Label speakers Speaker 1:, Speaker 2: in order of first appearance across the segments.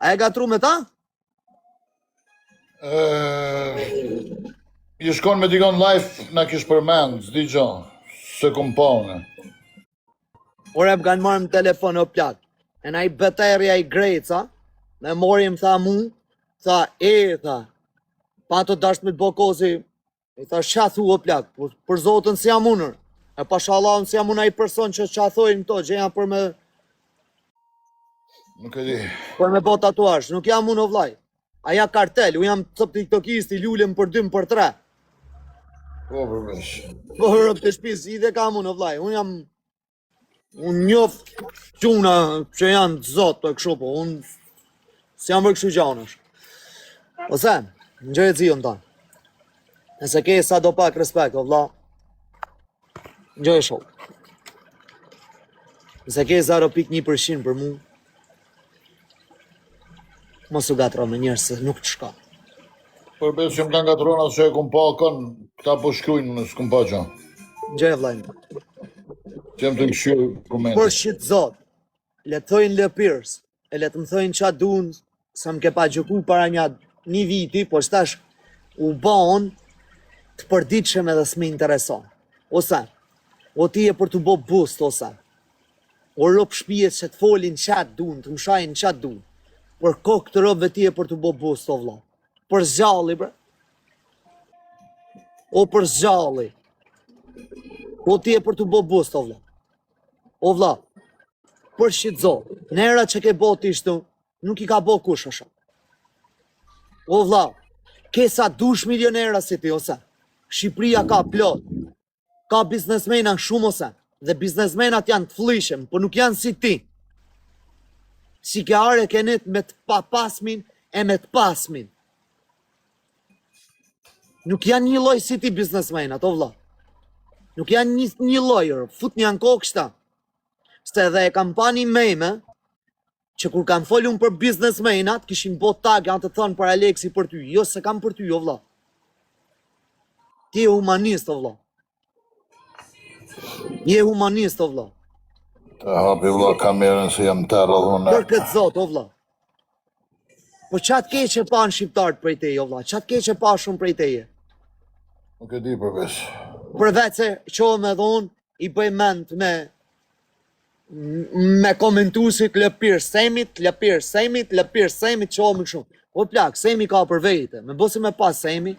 Speaker 1: A e gatru me ta?
Speaker 2: I shkon me dikon live na kish përmend, s'di gjo, se kum pa une.
Speaker 1: Ore më kanë marrë më telefon o plak. E na i beterja i greca, me morim tha mu, tha, tha, pa të dasht me të bokozi, i tha, qa thu o plak, për zotën si jam unër. E pashallah si jam unë ai person që qa thojnë këto, që janë për me...
Speaker 2: Nuk e di.
Speaker 1: Për me bo tatuash, nuk jam unë o vlaj. Aja kartel, u jam të tiktokisti, lullem për 2 për 3.
Speaker 2: Po, përvesh.
Speaker 1: Po, rëp të shpis, i dhe kam unë o vlaj, unë jam... Unë njof quna që janë të zotë të këshu, po unë si jam për këshu gjanësh. Ose, në gjëjë zion tanë. Nëse ke sa do pak respekt, o vla, në gjëjë shokë. Nëse ke 0.1% për mu, mos u gatro me njerë se nuk të shka.
Speaker 2: Përvesh që më kanë gatrona që e kum pa kënë, ta po shkrujnë, në s'kum pa gjo.
Speaker 1: Në gjëjë vlajnë.
Speaker 2: Që jem të këshyrë komente.
Speaker 1: Por shqit zot, le të thojnë lëpirës, e le të më thojnë qa dun, sa më ke pa gjuku para një viti, por shtash u bon të përditshëm edhe s'me intereson. Ose, o ti e për të bo boost, ose, o rëp shpijet që të folin qatë dun, të më shajnë qatë dun, por kokë të rëpëve ti e për të bo boost, o vla. Për zgjalli, bre. O për zgjalli. O ti e për të bo boost, o vla. O vla, për shqitzo, në era që ke bo t'ishtu, nuk i ka bo kush është. O vla, ke sa 2 milionera si ti, ose. Shqipëria ka plot. Ka biznesmena shumë, ose. Dhe biznesmenat janë të flishem, por nuk janë si ti. Si ke are kenet me të papasmin e me të pasmin. Nuk janë një loj si ti biznesmenat, o vla. Nuk janë një lojër, fut një anë kokë shta. Se edhe e kam pa një meme, që kur kam folun për biznesmenat, kishin bo tag, janë të thonë për Aleksi për ty. Jo, se kam për ty, o vla. Ti e humanist, o vla. Je humanist, o vla.
Speaker 2: Ta hapi vla kamerën se jam të radhune.
Speaker 1: Për këtë zot, o vla. Po qatë keqe pa në shqiptarët prej teje, o vla. Qatë keqe pa shumë prej teje.
Speaker 2: Nuk e di përvesh.
Speaker 1: Përveç se qohëm edhe unë, i bëj mend me komentusit lëpirë semit, qohëm shumë. O plak, semi ka për vejte, me bësi me pas semi,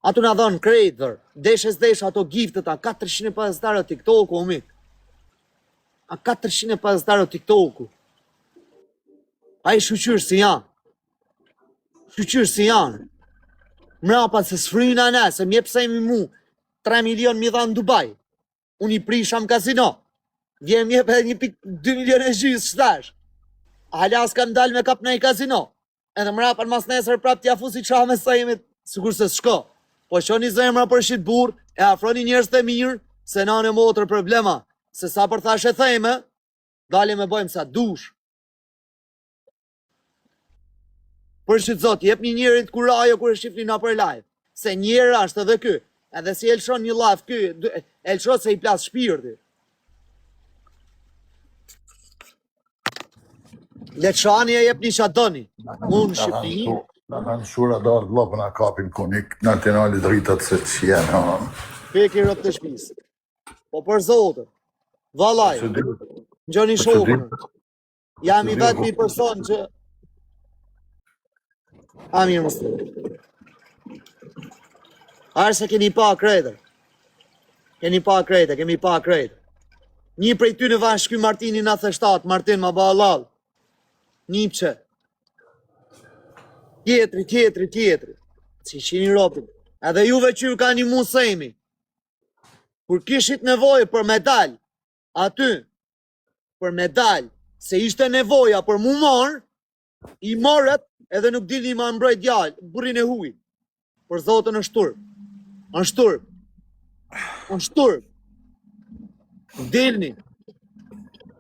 Speaker 1: atu nga dhonë krejtër, deshes ato giftet, a 450 TikTok-u, o mik. A 450 TikTok-u. A i shuqyrë si janë. Shuqyrë si janë. Mrapa se s'fryna ne, se mjep semi mu, 3 milion mi dha në Dubai. Unë i prisha më kazino. Vjen mjep edhe 1.2 milion e gjysë shtash. Halas kam dal me kap në i kazino. Edhe mrapa në mas nesër prap t'ja fusi qa me sejmit, sikur se s'shko. Po shoni zemra për shqit bur, e afroni njerës të mirë, se nane motër problema. Se sa për thash e thejme, dalim e bojmë sa dush. Për shqit zot, jep një njerit kur ajo kur e shqipni na për live. Se njerë ashtë edhe ky. Edhe si elshon një live ky, elshon se i plas shpirti. Leçani e jep një qadoni. Unë shqipni.
Speaker 2: Në kanë shura darë të lopë në kapin konik, në tenali dritat se që jenë.
Speaker 1: Peki rëp të shpisë. Po për zotë, valaj, në gjoni shokën. Jam i vetë një person që... A mirë mështë. Arë se keni pa krejtër. Kemi pa krejtër. Një prej ty në vanë shky Martini në thështat, Martin ma ba halal. Një pëqe. Tjetri. Si qini ropin. Edhe juve që ju ka një musemi. Kur kishit nevojë për medal, aty, për medal, se ishte nevoja për mu marë, i marët edhe nuk dilni ma mbroj djallë, burin e huj. Për zotën është turp. Dilni.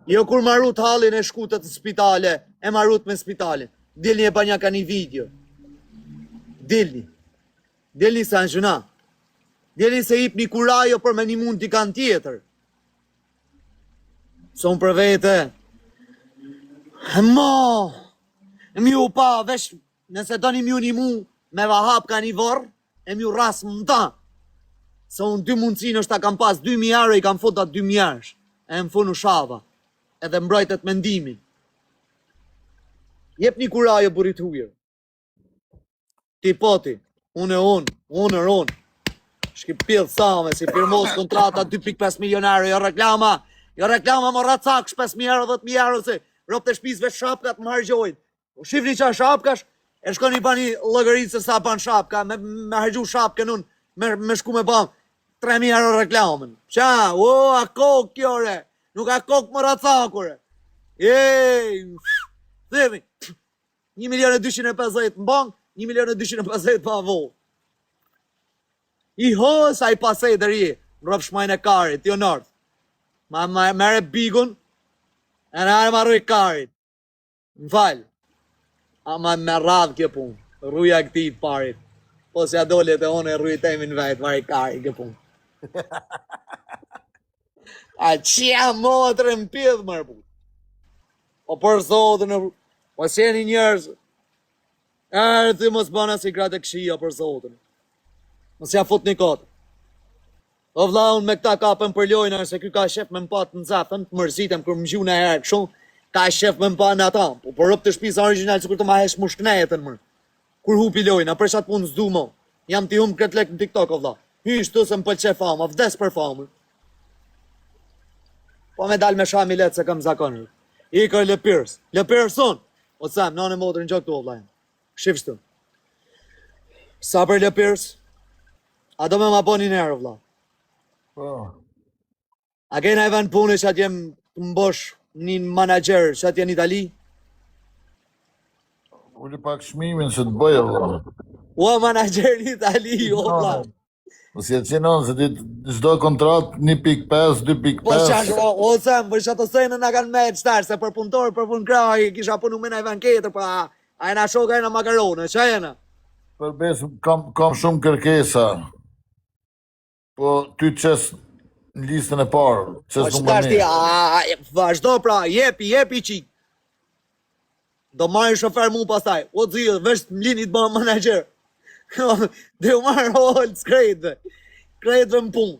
Speaker 1: Jo kur marrut halin e shkutët të spitale, e marrut me spitalin. Dilni e banja ka një video. Dilni sa në gjuna. Dilni se hip një kurajo për me një mund t'i kanë tjetër. Son për vete. Ma, Mju pa vesh, nëse do një mju një mu, me vahap ka një vorë, e mju ras më ta. Se unë 2 mundësin është ta kam pas 2.000 euro, i kam fut atë 2.000 euro. E më funu shava, edhe mbrojtet mendimin. Jep një kurajo burit hujër. Ti poti, unë. Shki pjedh same, si firmos kontrata 2.5 milionar, jo reklama më racaksh 5.000 euro, 10.000 euro, se ropë të shpizve shapkat më hargjojnë. Shifni qa shapkash, e shkoni pa një logaritë se sa pan shapka, me hargju shapken unë, me shku me bam 3.000 euro reklamën. Qa, a kokë kjo re, nuk a kokë më racakure. Themi, 1.250.000 në bank, 1.250.000 pa vo. I ho sa i pasej dërje, në rëpë shmajnë e karit, jo nërth. Ma mere bigun, e në arë ma rruj karit. Më falë, ama me radhë kjo punë, rruja këti i parit. Po se a dole të one rruj të emin vetë, marë i karit kjo punë. A qia motrë më pidhë mërë punë. O për zotën, o sjeni njërës, ti mos bëna si gratë e këshia për zotën. Mos ja fut një kotë. O vla unë me këta kapën për lojnë, se kjo ka shef me mpatë në zafën, të mërzitëm kër më gju në herë këshon, ka shef me mpatë në ata. Po për rëpë të shpisa original, që kur të ma hesh mush knetën mërë. Kur hupi lojnë, a për shatë punë zdu mo. Jam t'i humë këtë lek në TikTok, o vla. Hysh të se më pëlqe fama, vdes për famën. Po me dal me shami letë se kam zakonë. I kër Lëpirës unë. O të sam, nane modrë në gjokë të o vla. Shifshtu. Sa për Lëpirës? A do me ma po një nërë, vla. A kena e vend punë që atë jem të mbosh një manager që atë jenë Itali?
Speaker 2: Uli pak shmimin se të bëjë, vla.
Speaker 1: Ua manager në Itali, o vla.
Speaker 2: Si e qinon, se ti çdo kontrat 1.5, 2.5.
Speaker 1: Po qash, o sem, për që të sejnë nga kanë me qëtarë, se për punëtorë, për punë kraj, kisha punu me në i vend ketër, pa a e na shoka e në makarone, që e në?
Speaker 2: Për besë, kam shumë kërkesa. Po, ty qes në listën e parë, qes
Speaker 1: Po
Speaker 2: nuk
Speaker 1: qëtash
Speaker 2: më
Speaker 1: ti,
Speaker 2: një.
Speaker 1: vazhdo pra, jepi qik. Do marrë shofer mu pastaj, o zhjë, vesh të mlini të bënë manager. Dhe u marrë holë s'krejtve, krejtve më punë.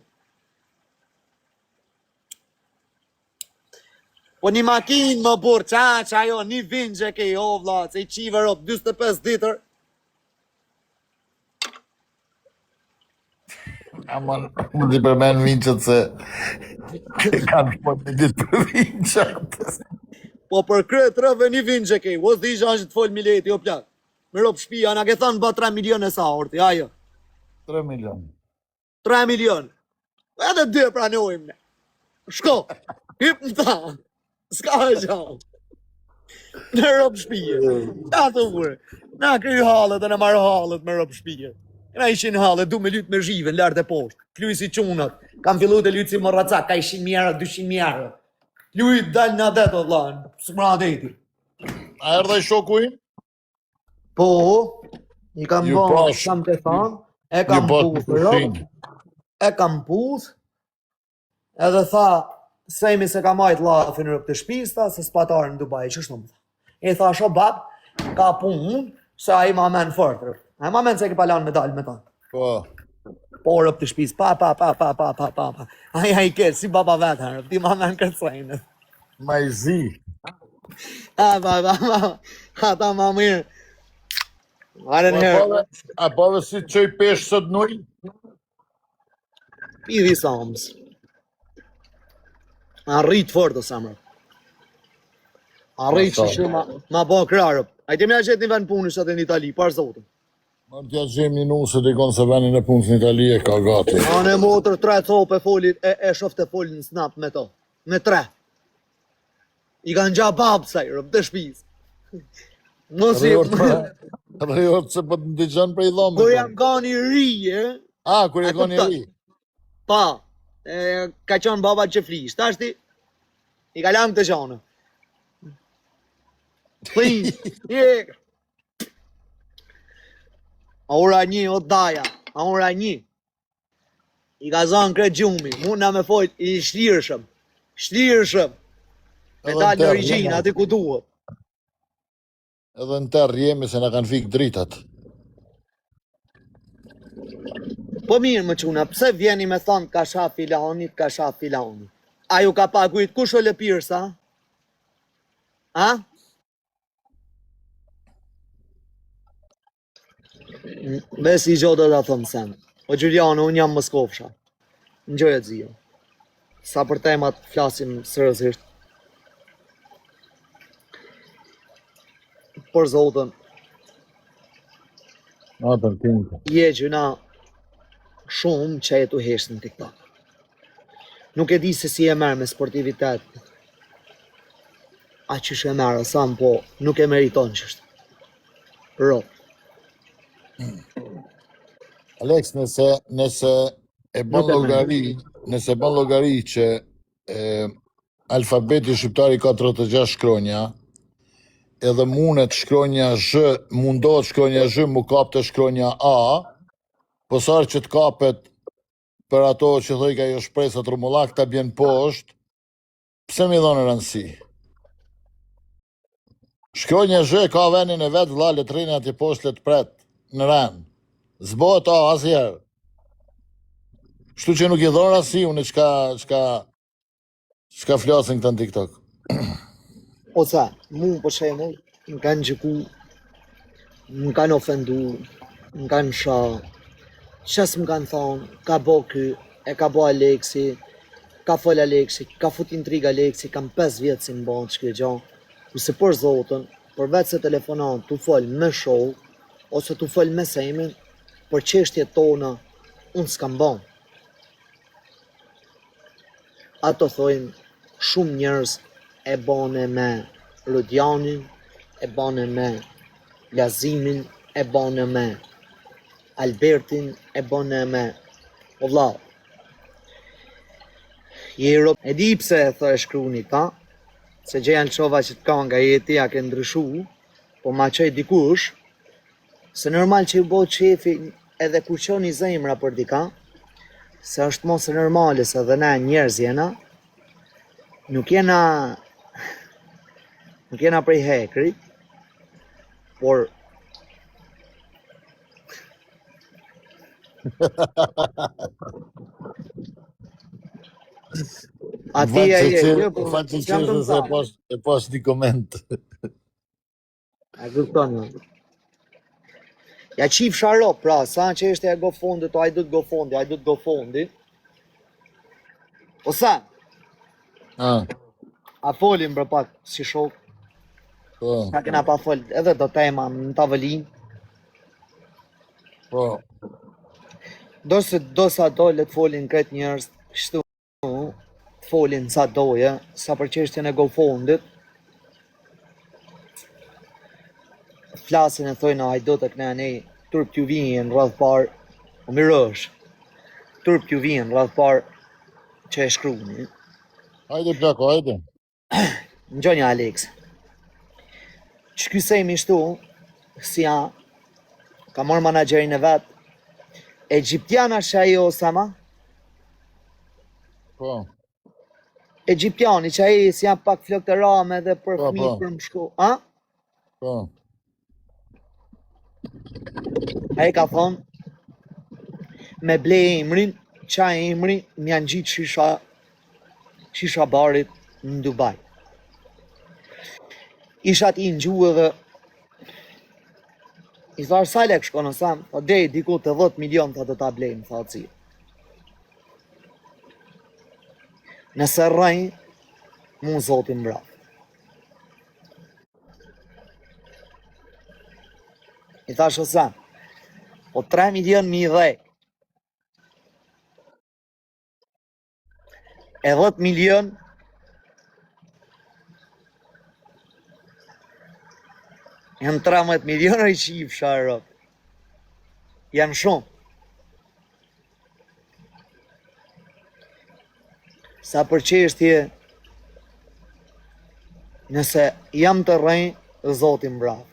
Speaker 1: Po një makinë më burë, qa jo, një vind që ke, o vla, se i qive ropë 25 ditër.
Speaker 2: Aman, më di përmen vinqët se kanë po një ditë për vinqët.
Speaker 1: Po për kretë rëve një vind që ke, o s'di që që të folë mileti, o plak. Me ropë shpia, nga ke thonë ba 3 milion e sa orti, ajo.
Speaker 2: 3 milion.
Speaker 1: 3 milion. Edhe 2 pranojmë ne. Shko, hyp në ta. Ska e gjallë. Në ropë shpije. Ta të vërë. Na kry halët e në marë halët me ropë shpije. Na ishin halët, du me lytë me zhive, në lartë e poshtë. Kluj si qunat. Kam fillu të lytë si më racak, ka 100.000 euro, 200.000 euro. Kluj dalë në adet o vlanë, së më adeti.
Speaker 2: A erdhe i shokuj?
Speaker 1: Po, i kam
Speaker 2: Ju
Speaker 1: bon,
Speaker 2: pas-
Speaker 1: kam të thanë, e kam pusë, e kam pusë, edhe tha, sejmi se ka majtë lafin rëpë të shpista, se s'patarë në Dubai, që shtu më tha. I tha, sho bab, ka punë, se a i ma men fërtërë. A i ma men se ki palan medalë me ta.
Speaker 2: Po.
Speaker 1: Po rëpë të shpis, pa. A i ketë, si baba vetë, rëpë, ti ma men kërcajnë.
Speaker 2: Ma i zi.
Speaker 1: Ata ma mirë. Aren herë,
Speaker 2: A pove si qoj peshë sot nuj?
Speaker 1: pidhi samës. A rritë fort o samër. A rritë që ma bo krarëp. A i ti me a gjetë një vend punës atë në Itali, parë zotën.
Speaker 2: Ma t'ja gjem një nusë dhe konë se venin e punës në Itali e ka gati.
Speaker 1: A në motër 3 copë e folit, e shofte folin në snap me to. Me 3. I kanë gja babë saj, rëpë të shpis. Mos i...
Speaker 2: Rejot se po të ndigjan për i dhomë.
Speaker 1: Kur jam gani ri,
Speaker 2: Kur e koni ri.
Speaker 1: Pa, ka qonë baba që flish, ta shti, i ka lamë të qonë. Pëj, a ora 1, o daja, a ora 1. I ka zonë kre gjumi, muna me folë, i shlirëshëm. Me dalë në origjinë, aty ku duhet.
Speaker 2: Edhe në terë jemi se na kanë fik dritat.
Speaker 1: Po mirë më quna, pse vjeni me thonë ka sha filanit, ka sha filanit? A ju ka paguit kush o lëpirë, sa? A? Bes i gjotë da thëmë sen. O Gjuriano, unë jam Moskofsha. Në gjojë të zio. Sa për temat flasim sërësisht. Për zotën,
Speaker 2: Natën tinka.
Speaker 1: je gjuna shumë që e tu heshtë në TikTok. Nuk e di se si e merë me sportivitet. A që shë e merë, sa më po, nuk e meriton qështë. Ro.
Speaker 2: Alex, nëse e bën
Speaker 1: Nuk e
Speaker 2: llogari, nëse bën llogari që alfabeti shqiptar i ka 36 shkronja, edhe mundet shkronja mundohet shkronja zh mu kap të shkronja A, po sa që të kapet për ato që thoi ka jo shpresa trumullak ta bjen poshtë, pse mi dhonë rëndësi? Shkronja zh ka venin e vet, vlla, letrina atje poshtë let pret në rend. Zbohet A asnjëherë. Kështu që nuk i dhonë rëndësi unë çka flasin këta në TikTok.
Speaker 1: Ose, mu për shemull, më kanë gjëku, më kanë ofendu, më kanë sha, qës më kanë thonë, ka bo ky, e ka bo Aleksi, ka fol Aleksi, ka fut intriga Aleksi, kam 5 vjetë si më banë që kjo gjanë, ose për zotën, për vetë se telefonan të fol me show, ose të fol me semin, për qeshtje tona, unë s'kam banë. Ato thojnë, shumë njerëz e bane me Rodianin, e bane me Lazimin, e bane me Albertin, e bane me o vlla. Jero, e di pse e thë e shkrunit, ta? Se gjeja në qova që të ka nga jeti, a ke ndryshu, po ma qoj dikush, se normal që i bo qefi edhe kur qoni zemra për dika, se është mos e normale se dhe na njerëz jena, nuk jena prej hekrit, por ati e je, po
Speaker 2: Faqe
Speaker 1: s'jam të
Speaker 2: qeshë se
Speaker 1: mësa.
Speaker 2: e pas një koment.
Speaker 1: A kupton. Ja qif sharop, pra, sa që është e go fondit, o a i du të go fondi, a i du të go fondi. O sa, a folim bërë pak si shok,
Speaker 2: Po,
Speaker 1: sa kena pa fol, edhe do tema në tavolin.
Speaker 2: po.
Speaker 1: Do sa do le të folin këtë njerëz, kështu të folin sa doje, sa për çështjen e go fondit. Flasin e thojnë, a i do të këna ne, turp t'ju vijen rrëdh parë, o mirësh, turp t'ju vijen rrëdh parë që e shkruni.
Speaker 2: Hajde plako, hajde.
Speaker 1: Në gjonja Alex, që kysejmë ishtu, si ja, ka morë managerin e vetë, Egyptiana që ajo Osama,
Speaker 2: Po,
Speaker 1: Egyptiani që ajo si janë pak flok të rame dhe për
Speaker 2: Po,
Speaker 1: fëmijë
Speaker 2: po.
Speaker 1: për më shku, a?
Speaker 2: po.
Speaker 1: A e ka thonë, me ble emrin, qa emri më janë gjitë shisha barit në Dubai. Isha ti në gjuhë dhe i tharë sa lek shkonë sam, po dej diku të 10 milion të do ta blejmë, tha ci. Nëse rrejnë, mu zotin mbraf. I thash o sam, po 3 milion mi dhej. E 10 milion janë 13 milionë i qif sharop. Janë shumë. Sa për çështje, nëse jam të rrejnë, zotin bravo.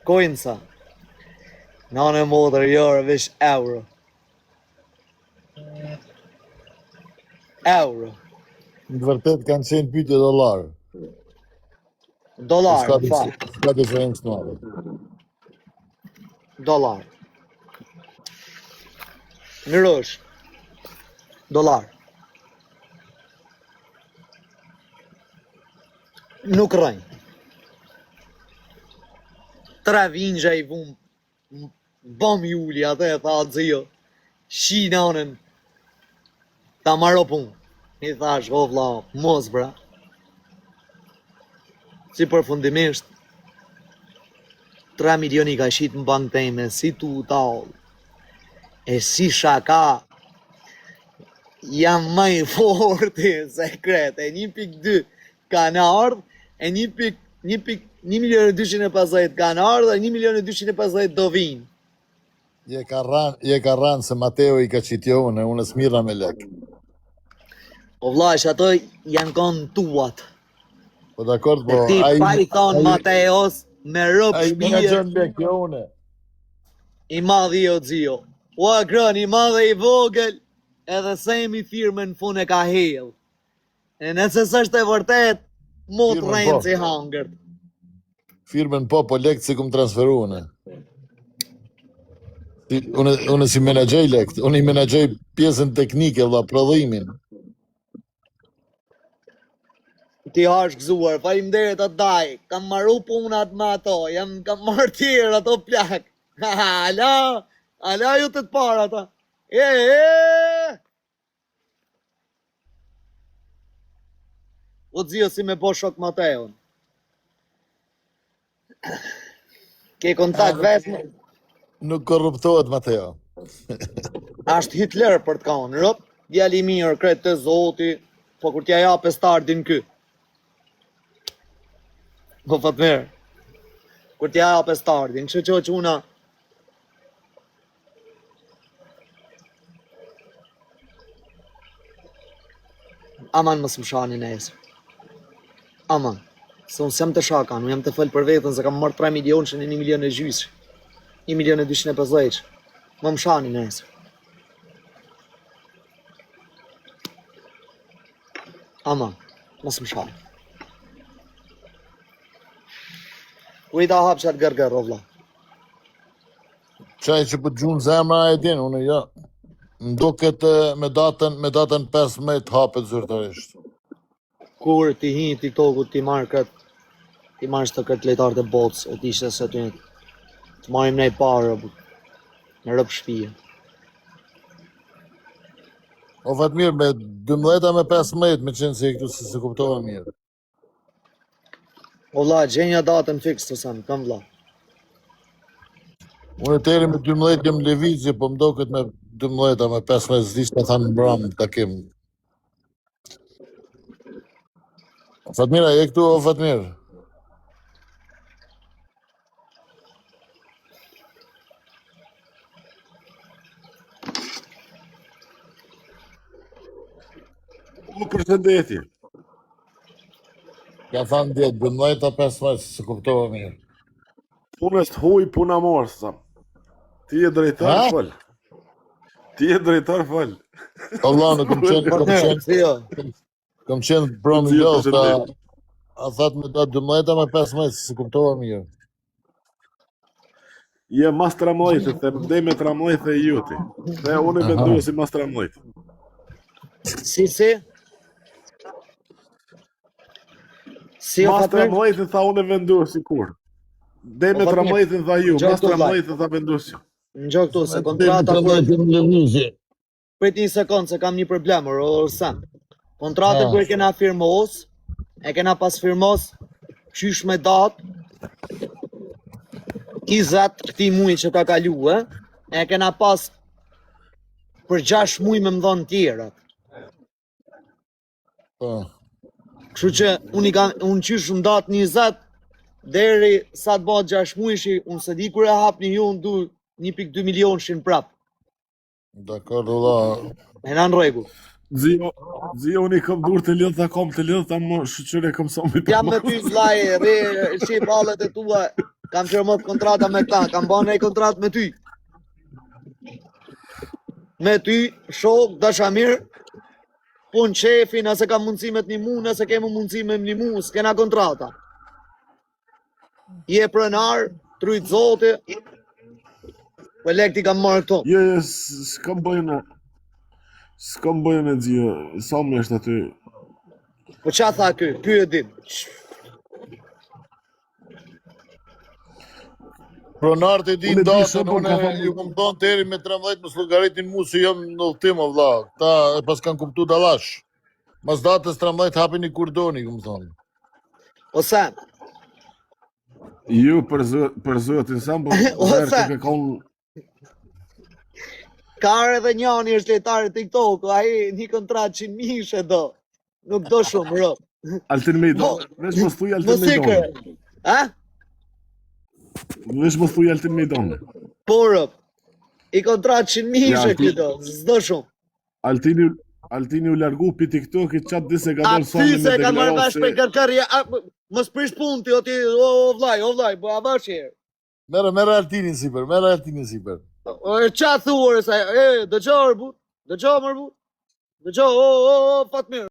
Speaker 1: Kojnë sa? Nane modër jarë vesh euro. Euro.
Speaker 2: Në vërtet kanë qenë pyetje dollar.
Speaker 1: Dollar,
Speaker 2: S'ka
Speaker 1: në fakt.
Speaker 2: s'ka diferencë madhe.
Speaker 1: Dollar. Mirësh. Dollar. Nuk rënjë. 3 vingja i vum bom juli atë e tha zio. Shi nanën. Ta marro pun. I thash, o vlla, mos bra. Si përfundimisht 3 milioni ka shit në bank teme, si tu tall. E si shaka jam më i forti sekrete. 1.2 kanë ardhë, e 1.250 kanë ardhë, e 1.250 do vinë.
Speaker 2: Je ka rran se Mateo i ka qitjo unë s'mirra me lek.
Speaker 1: O vllash, ato janë konë tuat.
Speaker 2: Po dakord,
Speaker 1: E
Speaker 2: po
Speaker 1: ti pa i thonë Mateos me rëp
Speaker 2: ai
Speaker 1: shpije
Speaker 2: menaxhon lek jo unë.
Speaker 1: i madhi o zio. Ua grën i madhe i vogël, edhe semi firmën fun e ka hell. E nëse s'është e vërtet, mu të
Speaker 2: Firmën
Speaker 1: rejnë
Speaker 2: po.
Speaker 1: si hangërt.
Speaker 2: Firmën po lek si kum transferu unë. Unë si menaxhoj lekt, unë i menaxhoj pjesën teknike valla, prodhimin.
Speaker 1: Ti hash gëzuar, faleminderit atë daj, kam marru punat me ato, kam marrë tjerë ato plak. Ala ju të para ata. O zio si me bo shok Mateon. Ke kontakt vetëm,
Speaker 2: Nuk korruptohet Mateo.
Speaker 1: ashtë Hitler për të kanë, rëp, djali i mirë, kretë të zoti, po kur t'ja jape stardin ky. Po fatmer, kur t'ja jape stardin, që una, aman mos më shani nesër. Aman, se unë s'jam të shakan, unë jam të fëllë për vetën, se kam marrë 3 milion që në 1 milion e gjysë. 1 milion e 250. Më shani nesër. Aman, mos më shani. Kujta hap që atë gërgër, o vlla.
Speaker 2: Qaj që për gjunë zemra e din, unë jo. Më duket me datën 15 hapet zyrtarisht.
Speaker 1: Kur ti hi TikToku, ti marrë shtë këtë lejtarët e botës, e ti ishte se ty të marim nej parë, me rëpë shpije.
Speaker 2: O Fatmir, me 12 me 15 me qenë se i këtu se kuptova mirë.
Speaker 1: O vlla, gjenja datën fix të sanë, kam vlla.
Speaker 2: Unë e teri me 12 jem levizje, po më duket me 12 me 15 zdish me thanë mbram takim. Fatmira, je këtu o Fatmir?
Speaker 3: O përshëndetje.
Speaker 2: Ka thanë 10, 12 a 15, se kuptova mirë.
Speaker 3: Unë është huj puna morë, sa. Ti e drejtar
Speaker 2: Ha?
Speaker 3: fol. Ti e drejtar fol.
Speaker 2: Allah, në kom qenë prom i lodh, a thatë me datë 12 me 15, se kuptova mirë.
Speaker 3: Je mas tramojtë, the dhe me tramojtë e juti. Dhe unë i mendu si mas tramojtë.
Speaker 1: Si? Si o
Speaker 3: Mas
Speaker 1: Fatmer?
Speaker 3: tramojtë tha unë e vendu si kur. Dhe me
Speaker 1: O, Fatmir,
Speaker 3: tramojtë tha ju,
Speaker 1: gjatë
Speaker 3: mas
Speaker 1: të
Speaker 3: tramojtë tha vendu si.
Speaker 1: Në gjë këtu, se kontrata kur... Prit një sekundë, se kam një problem, Orsan. Kontratën kur e kena firmos, e kena pas firmos, qysh me datë, 20 këti muj që ka kalu, e kena pas për 6 muj me më dhonë tjerat. Kështu që unë qysh më datë 20, deri sa të bëhet 6 mujshi, unë se di kur e hap një ju, unë du 1.2 milion shin prap.
Speaker 2: Dakor, Allah.
Speaker 1: E na në rregull.
Speaker 3: Zio, unë i kam dur të lidhë, ta më shqyre kam sa më
Speaker 1: Jam me ty vllai, shih ballet e tua, kam firmot kontrata me këta, kam bën një kontratë me ty. Me ty, shok, dashamir, pun shefi, nëse ka mundësi me të nimu, nëse kemi mundësi me nimu, s'kena kontrata. Je pronar, trujt zoti, po lek ti kam marrë këto.
Speaker 3: Jo, s'kam bëjnë e gjio, sa më është aty.
Speaker 1: Po qa tha ky? Ky e din.
Speaker 2: Pronarët e din
Speaker 3: Unë e di
Speaker 2: datën,
Speaker 3: shumë, po
Speaker 2: unë
Speaker 3: ka thonë-
Speaker 2: ju kom thonë deri me 13 mos llogaritin mu se jam në udhtim o vlla. Ta e pas kanë kuptu dallash. Mas datës 13 hapini kur doni, kom thonë.
Speaker 1: O sen,
Speaker 3: Ju për zotin sa po
Speaker 1: O,
Speaker 3: verë
Speaker 1: sa?
Speaker 3: ka konë
Speaker 1: ka edhe njani është lejtari TikTok, ai një kontratë 100.000 ishe do. Nuk do shumë, ro.
Speaker 3: Altin me i donë. Vesh mos thuj Altin
Speaker 1: Mos
Speaker 3: me i
Speaker 1: ikër.
Speaker 3: donë.
Speaker 1: Ha?
Speaker 3: Vesh mos thuj Altin me i donë.
Speaker 1: Por, i kontratë 100.000
Speaker 3: Ja,
Speaker 1: ishe
Speaker 3: ti-
Speaker 1: kjo do, s'do shumë.
Speaker 3: Altini u largu pi TikTokit qatë di se ka
Speaker 1: A
Speaker 3: dorë
Speaker 1: ty
Speaker 3: sonë
Speaker 1: se kanë marrë bash për kërkërje, mos prish punë ti, o ti, o vllaj, po a bash herë.
Speaker 2: Merë Altinin sipër, merë Altinin sipër.
Speaker 1: O qa thuar sa, dëgjoj mër but, dëgjoj, o Fatmir.